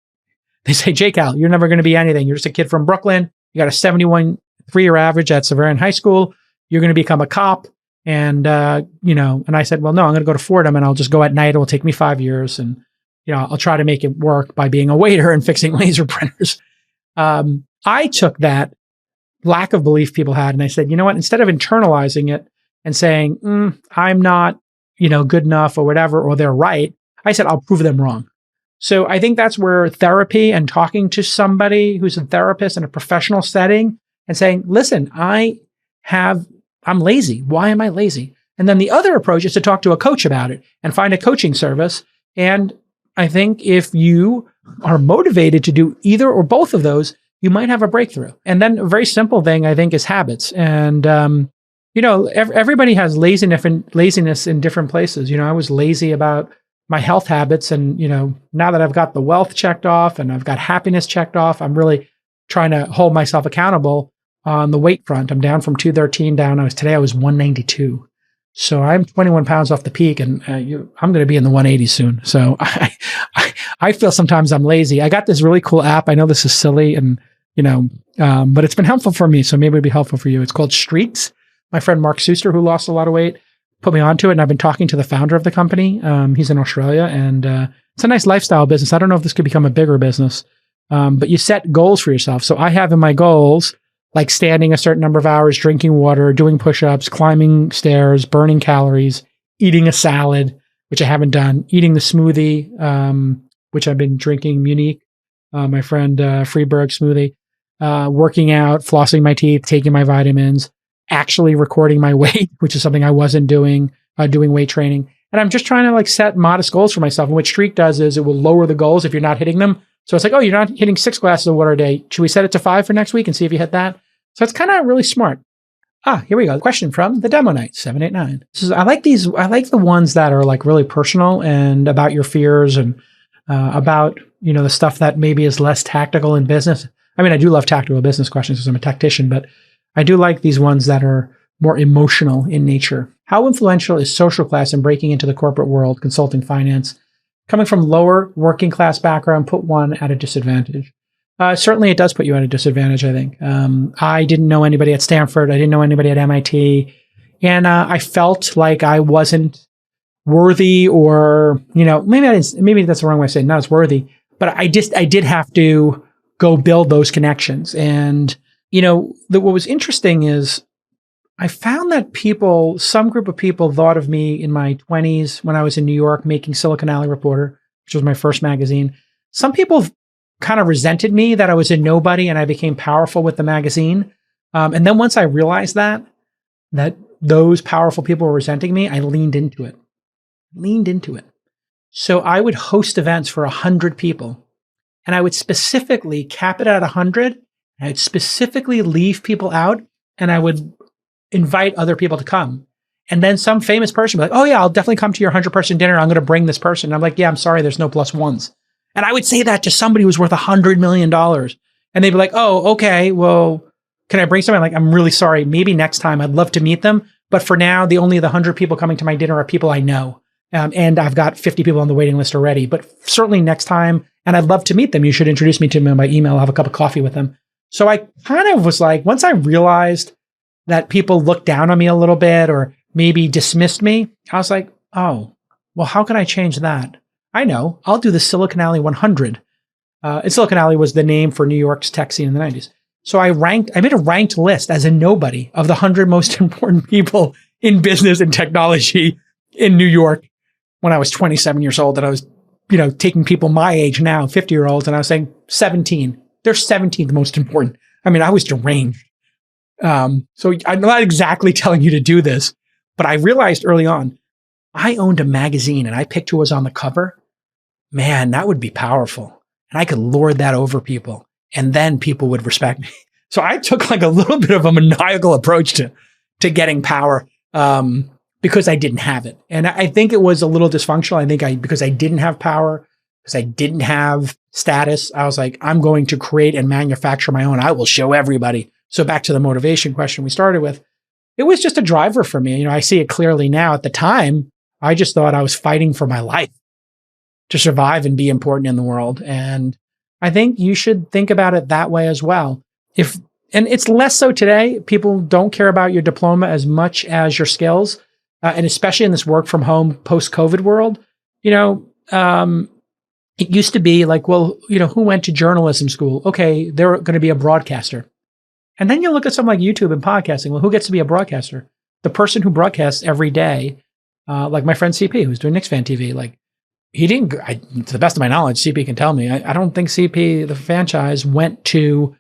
they say, Cal, you're never going to be anything. You're just a kid from Brooklyn. You got a 71 3-year average at Severian High School. You're going to become a cop. And, and I said, well, no, I'm going to go to Fordham and I'll just go at night. It will take me 5 years. And, I'll try to make it work by being a waiter and fixing laser printers. I took that lack of belief people had and I said, you know what, instead of internalizing it and saying, I'm not, good enough or whatever, or they're right, I said, I'll prove them wrong. So I think that's where therapy and talking to somebody who's a therapist in a professional setting and saying, listen, I'm lazy. Why am I lazy? And then the other approach is to talk to a coach about it and find a coaching service. And I think if you are motivated to do either or both of those, you might have a breakthrough. And then a very simple thing, I think, is habits. And, everybody has laziness in different places. I was lazy about my health habits. And, now that I've got the wealth checked off and I've got happiness checked off, I'm really trying to hold myself accountable on the weight front. I'm down from 213 down. Today I was 192. So I'm 21 pounds off the peak, and I'm going to be in the 180s soon. So I feel sometimes I'm lazy. I got this really cool app. I know this is silly, and but it's been helpful for me. So maybe it'd be helpful for you. It's called Streaks. My friend Mark Suster, who lost a lot of weight, put me onto it, and I've been talking to the founder of the company. He's in Australia, and it's a nice lifestyle business. I don't know if this could become a bigger business, but you set goals for yourself. So I have in my goals, like standing a certain number of hours, drinking water, doing push-ups, climbing stairs, burning calories, eating a salad, which I haven't done, eating the smoothie, which I've been drinking, Munich, my friend Freeberg smoothie, working out, flossing my teeth, taking my vitamins, actually recording my weight, which is something I wasn't doing weight training. And I'm just trying to set modest goals for myself. And what Streak does is it will lower the goals if you're not hitting them. So it's like, oh, you're not hitting 6 glasses of water a day. Should we set it to 5 for next week and see if you hit that? So it's kind of really smart. Here we go. Question from the Demo Night 789. I like the ones that are really personal and about your fears and about, the stuff that maybe is less tactical in business. I mean, I do love tactical business questions because I'm a tactician, but I do like these ones that are more emotional in nature. How influential is social class in breaking into the corporate world, consulting, finance? Coming from lower working class background, put one at a disadvantage. Certainly it does put you at a disadvantage, I think. I didn't know anybody at Stanford. I didn't know anybody at MIT. And I felt like I wasn't worthy, or, maybe that's the wrong way of saying not as worthy, but I did have to go build those connections. And, what was interesting is I found that some group of people thought of me in my 20s when I was in New York making Silicon Alley Reporter, which was my first magazine. Some people kind of resented me that I was a nobody and I became powerful with the magazine. And then once I realized that those powerful people were resenting me, I leaned into it. So I would host events for 100 people, and I would specifically cap it at 100. I would specifically leave people out, and I would invite other people to come. And then some famous person would be like, oh yeah, I'll definitely come to your 100-person dinner. I'm going to bring this person. And I'm like, yeah, I'm sorry, there's no plus ones. And I would say that to somebody who's worth $100 million. And they'd be like, oh, okay, well, can I bring somebody? I'm really sorry. Maybe next time. I'd love to meet them. But for now, the 100 people coming to my dinner are people I know. And I've got 50 people on the waiting list already. But certainly next time, and I'd love to meet them. You should introduce me to them by email. I'll have a cup of coffee with them. So I kind of was like, once I realized that people looked down on me a little bit or maybe dismissed me, I was like, oh, well, how can I change that? I know, I'll do the Silicon Alley 100. And Silicon Alley was the name for New York's tech scene in the 90s. So I made a ranked list as a nobody of the 100 most important people in business and technology in New York when I was 27 years old. And I was, taking people my age now, 50-year-olds, and I was saying 17. They're 17th most important. I mean, I was deranged. So I'm not exactly telling you to do this, but I realized early on, I owned a magazine and I picked who was on the cover. Man, that would be powerful. And I could lord that over people. And then people would respect me. So I took like a little bit of a maniacal approach to getting power because I didn't have it. And I think it was a little dysfunctional. I think because I didn't have power, because I didn't have status, I was like, I'm going to create and manufacture my own. I will show everybody. So back to the motivation question we started with, it was just a driver for me. I see it clearly now. At the time, I just thought I was fighting for my life to survive and be important in the world. And I think you should think about it that way as well. And it's less so today. People don't care about your diploma as much as your skills. And especially in this work from home post-COVID world, it used to be like, well, who went to journalism school? Okay, they're going to be a broadcaster. And then you look at something like YouTube and podcasting. Well, who gets to be a broadcaster? The person who broadcasts every day, like my friend CP, who's doing Knicks Fan TV. Like, he didn't, to the best of my knowledge, CP can tell me, I don't think CP, the franchise, went to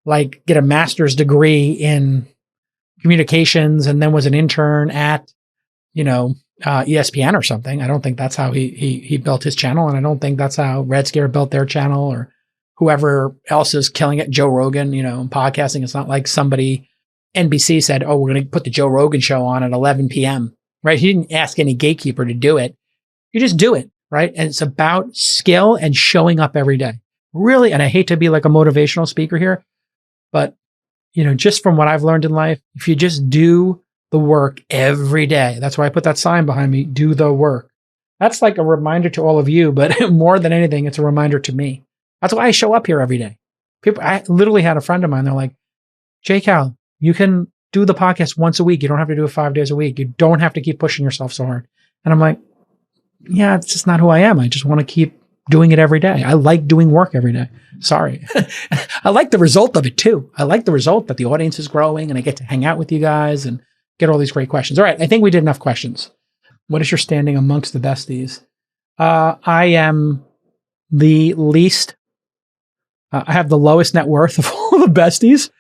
like get a master's degree in communications and then was an intern at, ESPN or something. I don't think that's how he built his channel. And I don't think that's how Red Scare built their channel or whoever else is killing it, Joe Rogan, podcasting. It's not like NBC said, oh, we're going to put the Joe Rogan show on at 11 p.m., right? He didn't ask any gatekeeper to do it. You just do it, right? And it's about skill and showing up every day. Really, and I hate to be like a motivational speaker here, but, just from what I've learned in life, if you just do the work every day, that's why I put that sign behind me, do the work. That's like a reminder to all of you, but more than anything, it's a reminder to me. That's why I show up here every day. I literally had a friend of mine. They're like, J. Cal, you can do the podcast once a week. You don't have to do it 5 days a week. You don't have to keep pushing yourself so hard. And I'm like, yeah, it's just not who I am. I just want to keep doing it every day. I like doing work every day. Sorry. I like the result of it too. I like the result that the audience is growing and I get to hang out with you guys and get all these great questions. All right. I think we did enough questions. What is your standing amongst the besties? I am the least, I have the lowest net worth of all the besties.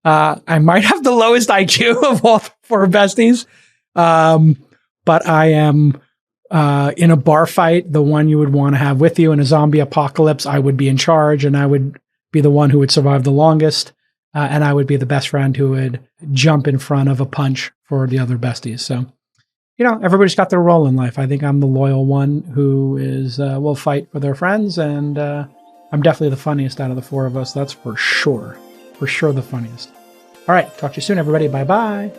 I might have the lowest IQ of all four besties. But I am in a bar fight, the one you would want to have with you. In a zombie apocalypse, I would be in charge and I would be the one who would survive the longest. And I would be the best friend who would jump in front of a punch for the other besties. So, everybody's got their role in life. I think I'm the loyal one who will fight for their friends. And I'm definitely the funniest out of the four of us. That's for sure. For sure the funniest. All right. Talk to you soon, everybody. Bye-bye.